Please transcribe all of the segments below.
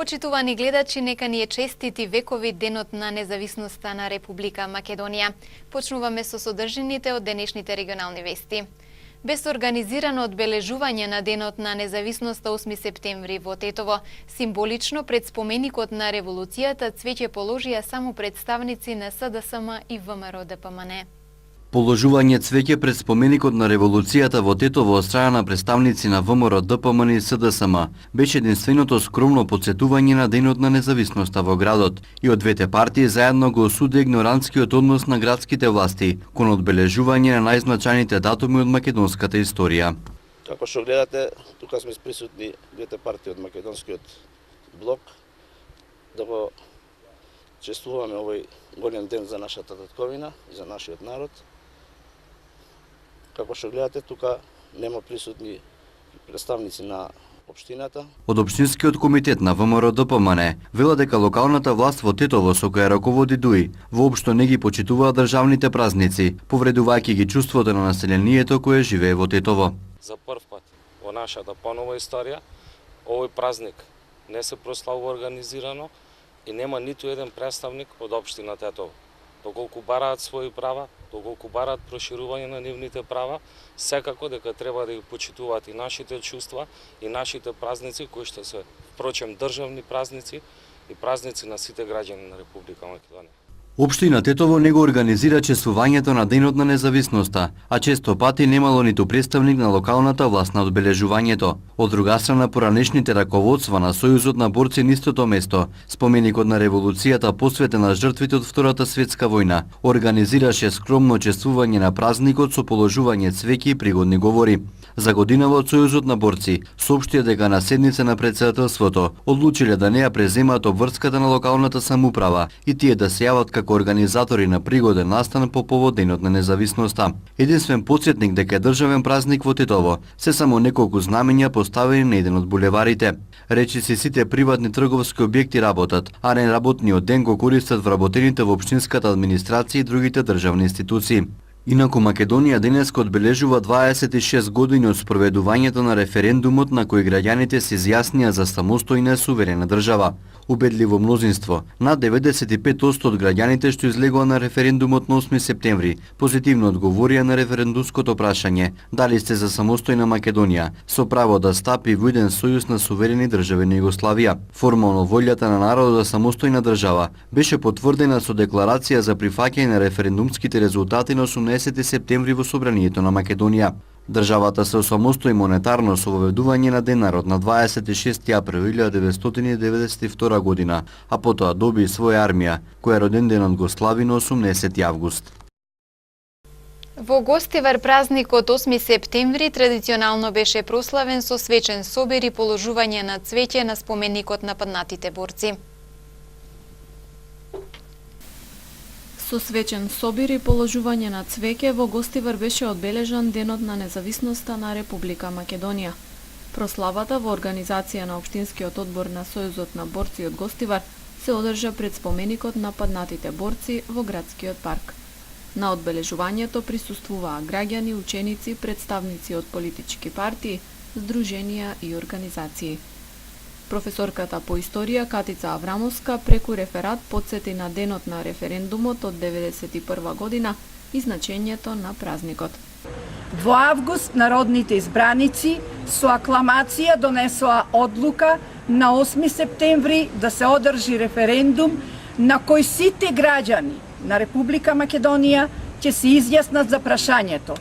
Почитувани гледачи, нека ни е честити векови денот на независноста на Република Македонија. Почнуваме со содржините од денешните регионални вести. Без организирано одбележување на денот на независноста 8 септември во Тетово, символично пред споменикот на револуцијата цвеќе положија само представници на СДСМ и ВМРО-ДПМН. Положување цвеќе пред споменикот на револуцијата во Тетово од страна на представници на ВМРО, ДПМН и СДСМ беше единственото скромно потсетување на денот на независноста во градот. И од двете партии заедно го осуди игнорантскиот однос на градските власти кон одбележување на најзначајните датуми од македонската историја. Како што гледате, тука сме присутни двете партии од македонскиот блок да го чествуваме овој голем ден за нашата татковина и за нашиот народ. Како што гледате, тука нема присутни представници на општината. Од општинскиот комитет на ВМРО-ДПМН вела дека локалната власт во Тетово, со која раководи ДУИ, воопшто не ги почитуваат државните празници, повредувајќи ги чувството на населението кое живее во Тетово. За прв пат во нашата понова историја овој празник не се прославува организирано и нема ниту еден представник од општина Тетово. Доколку бараат своји права, доколку бараат проширување на нивните права, секако дека треба да ги почитуваат и нашите чувства и нашите празници, кои што се впрочем државни празници и празници на сите граѓани на Република Македонија. Општина Тетово не го организира чествувањето на денот на независноста, а често пати немало ниту представник на локалната власт на одбележувањето. Од друга страна, поранешните раководства на Сојузот на борци на истото место, споменикот на револуцијата посветен на жртвите од Втората светска војна, организираше скромно чествување на празникот со положување цвеќе и пригодни говори. За годинава од Сојузот на борци соопштија дека на седница на претседателството одлучиле да не ја преземаат обврската на локалната самоуправа и тие да се јават како организатори на пригоден настан по повод денот на независноста. Единствен потсетник дека е државен празник во Тетово се само неколку знамења поставени на еден од булеварите. Речиси сите приватни трговски објекти работат, а неработниот ден го користат вработените во општинската администрација и другите државни институции. Инаку Македонија денеска одбележува 26 години од спроведувањето на референдумот на кој граѓаните се изјаснија за самостојна суверена држава. Убедливо мнозинство, над 95% од граѓаните што излегоа на референдумот на 8 септември, позитивно одговорија на референдумското прашање дали сте за самостојна Македонија, со право да стапи во еден сојуз на суверени држави на Југославија. Формално волјата на народот за самостојна држава беше потврдена со декларација за прифаќање на референдумските резултати на 18 септември во Собранието на Македонија. Државата се осамостои монетарно со воведување на денарот на 26 април 1992 година, а потоа доби своја армија, која роденденот го слави на 18 август. Во Гостивар празникот 8 септември традиционално беше прославен со свечен собир и положување на цвеќе на споменикот на паднатите борци. Со свечен собир и положување на цвеќе во Гостивар беше одбележан денот на независноста на Република Македонија. Прославата во организација на општинскиот одбор на Сојузот на борци од Гостивар се одржа пред споменикот на паднатите борци во градскиот парк. На одбележувањето присуствуваа граѓани, ученици, представници од политички партии, здруженија и организации. Професорката по историја Катица Аврамовска преку реферат потсети на денот на референдумот од 1991 година и значењето на празникот. Во август народните избраници со акламација донесоа одлука на 8 септември да се одржи референдум на кој сите граѓани на Република Македонија ќе се изјаснат за прашањето: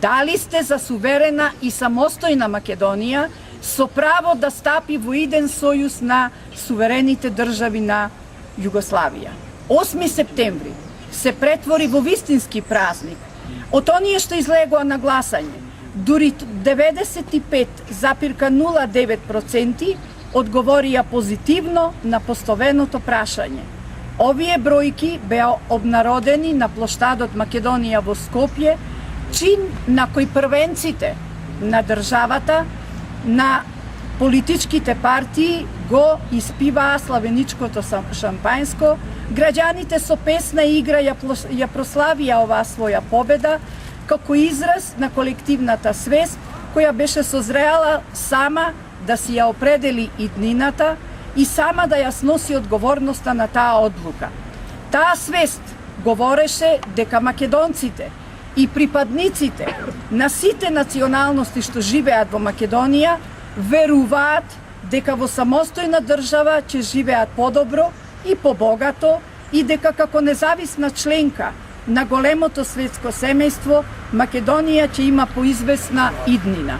дали сте за суверена и самостојна Македонија со право да стапи во еден сојуз на суверените држави на Југославија. 8 септември се претвори во вистински празник. Од оние што излегоа на гласање, дури 95,09% одговорија позитивно на поставеното прашање. Овие бројки беа обнародени на плоштадот Македонија во Скопје, чин на кој првенците на државата, на политичките партии го испиваа славеничкото шампајско, граѓаните со песна игра ја прославија оваа своја победа како израз на колективната свест која беше созреала сама да си ја определи иднината и сама да ја сноси одговорноста на таа одлука. Таа свест говореше дека македонците и припадниците на сите националности што живеат во Македонија веруваат дека во самостојна држава ќе живеат подобро и побогато и дека како независна членка на големото светско семејство Македонија ќе има поизвесна иднина.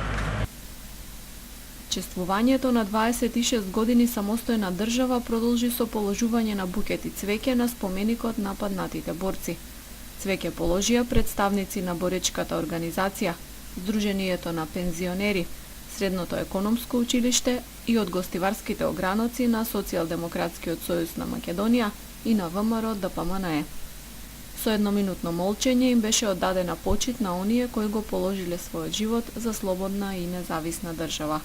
Чествувањето на 26 години самостојна држава продолжи со положување на букети цвеќе на споменикот на паднатите борци. Цвеќе положија представници на боречката организација, Сдруженијето на пензионери, Средното економско училиште и од гостиварските ограноци на Социјалдемократскиот сојуз на Македонија и на ВМРО ДПМНЕ. Со едноминутно молчење им беше оддадена почит на оние кои го положиле својот живот за слободна и независна држава.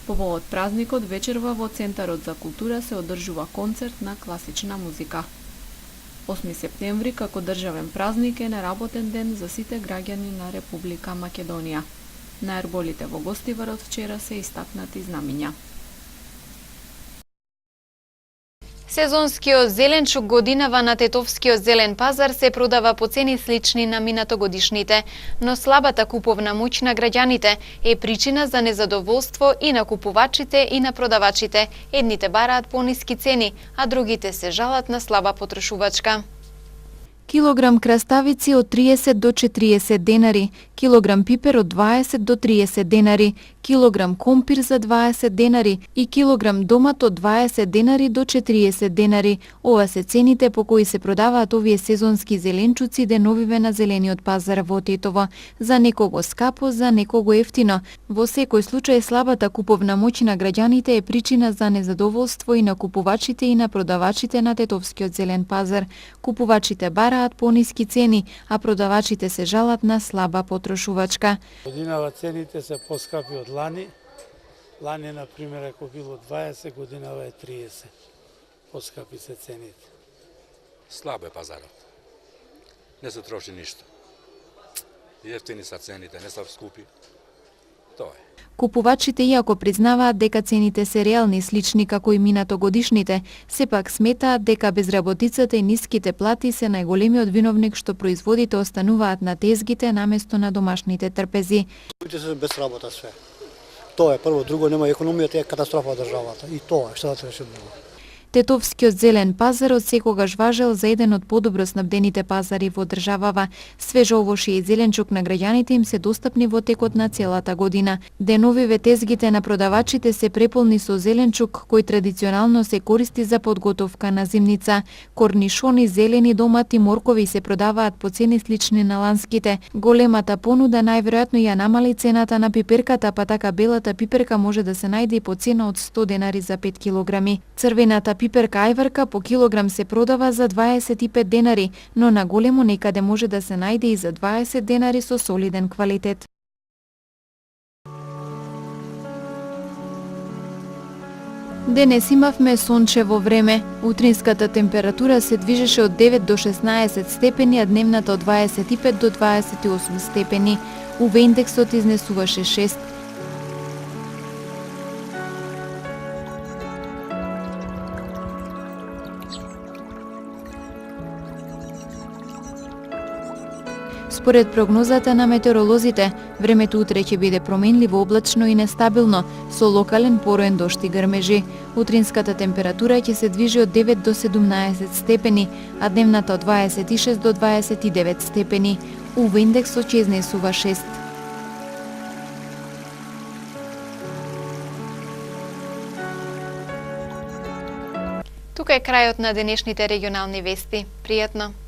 По повод празникот вечерва во Центарот за култура се одржува концерт на класична музика. 8 септември како државен празник е неработен ден за сите граѓани на Република Македонија. На ерболите во Гостиварот вчера се истакнати знамиња. Сезонскиот зеленчук годинава на Тетовскиот зелен пазар се продава по цени слични на минатогодишните, но слабата куповна моќ на граѓаните е причина за незадоволство и на купувачите и на продавачите. Едните бараат пониски цени, а другите се жалат на слаба потрошувачка. Килограм краставици од 30 до 40 денари, килограм пипер од 20 до 30 денари, килограм компир за 20 денари и килограм домат од 20 денари до 40 денари. Ова се цените по кои се продаваат овие сезонски зеленчуци деновиве на зелениот пазар во Тетово. За некого скапо, за некого ефтино. Во секој случај слабата куповна моќ на граѓаните е причина за незадоволство и на купувачите и на продавачите на Тетовскиот зелен пазар. Купувачите бараат пониски цени, а продавачите се жалат на слаба потрошувачка. Годинава цените се поскапи од лани. Лани, например, ако било 20, годинава е 30. Поскапи се цените. Слабо е пазарот. Не се троши ништо. Ефтини са цените, не са скупи. Тоа е. Купувачите, иако признаваат дека цените се реални слични како и минатогодишните, сепак сметаат дека безработицата и ниските плати се најголемиот виновник што производите остануваат на тезгите наместо на домашните трпези. Луѓето се без работа све. Тоа е прво, друго нема економијата, е катастрофа државата. И тоа што да се реши друго. Тетовскиот зелен пазар од секогаш важел за еден од подобро снабдените пазари во државава. Свежо овошје и зеленчук на граѓаните им се достапни во текот на целата година. Деновиве тезгите на продавачите се преполни со зеленчук кој традиционално се користи за подготовка на зимница. Корнишони, зелени домати, моркови се продаваат по цени слични на ланските. Големата понуда најверојатно ја намали цената на пиперката, па така белата пиперка може да се најде и по цена од 100 денари за 5 килограми. Црвената пиперка ајварка по килограм се продава за 25 денари, но на големо некаде може да се најде и за 20 денари со солиден квалитет. Денес имавме сончево време. Утринската температура се движеше од 9 до 16 степени, а дневната од 25 до 28 степени. УВ индексот изнесуваше 6. Според прогнозата на метеоролозите, времето утре ќе биде променливо, облачно и нестабилно, со локален пороен дожд и грмежи. Утринската температура ќе се движи од 9 до 17 степени, а дневната од 26 до 29 степени. УВ индексот ќе изнесува 6. Тука е крајот на денешните регионални вести. Пријатно!